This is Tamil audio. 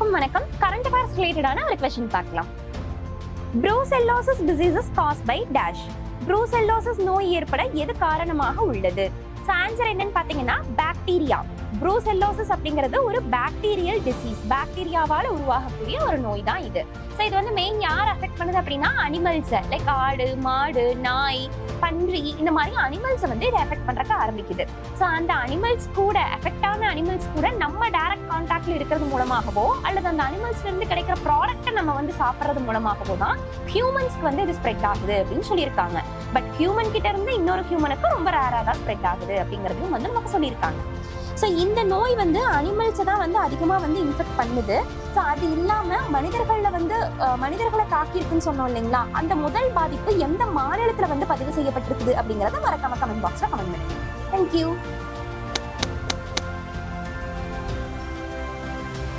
எல்லாருக்கும் வணக்கம். கரண்ட் அஃபேர்ஸ் ரிலேட்டடான ஒரு क्वेश्चन பார்க்கலாம். Brucellosis disease is caused by dash. Brucellosis நோய் ஏற்பட எது காரணமாக உள்ளது? சோ ஆன்சர் என்னன்னு பாத்தீங்கன்னா பாக்டீரியா. Brucellosis அப்படிங்கிறது ஒரு பாக்டீரியல் டிசீஸ். பாக்டீரியாவால உருவாகக்கூடிய ஒரு நோய் தான் இது. சோ இது வந்து மெயின் யார் அஃபெக்ட் பண்ணுது அப்படின்னா அனிமல்ஸ் லைக் ஆடு, மாடு, நாய், பன்றி இந்த மாதிரி அனிமல்ஸ் வந்து இதை அஃபெக்ட் பண்றதுக்கு ஆரம்பிக்குது. சோ அந்த அனிமல்ஸ் கூட அஃபெக்ட் ஆன அனிமல்ஸ் கூட நம்ம டைரக்ட் கான்டாக்ட்ல இருக்கிறது மூலமாகவோ அல்லது அந்த அனிமல்ஸ்ல இருந்து கிடைக்கிற ப்ராடக்ட்டை நம்ம வந்து சாப்பிடுறது மூலமாகவோ தான் ஹியூமன்ஸ்க்கு வந்து இது ஸ்ப்ரெட் ஆகுது அப்படின்னு சொல்லியிருக்காங்க. பட் ஹியூமன் கிட்ட இருந்து இன்னொரு ஹியூமனுக்கு ரொம்ப ரேரா தான் ஸ்ப்ரெட் ஆகுது அப்படிங்கறதையும் வந்து நமக்கு சொல்லியிருக்காங்க. ஸோ இந்த நோய் வந்து அனிமல்ஸை தான் வந்து அதிகமாக வந்து இன்ஃபெக்ட் பண்ணுது. ஸோ அது இல்லாமல் மனிதர்களை தாக்கியிருக்குன்னு சொன்னோம் இல்லைங்களா, அந்த முதல் பாதிப்பு எந்த மாநிலத்தில் வந்து பதிவு செய்யப்பட்டிருக்குது அப்படிங்கிறத மறக்காம கமெண்ட் பாக்ஸில் கமெண்ட் பண்ணுங்க. தேங்க்யூ.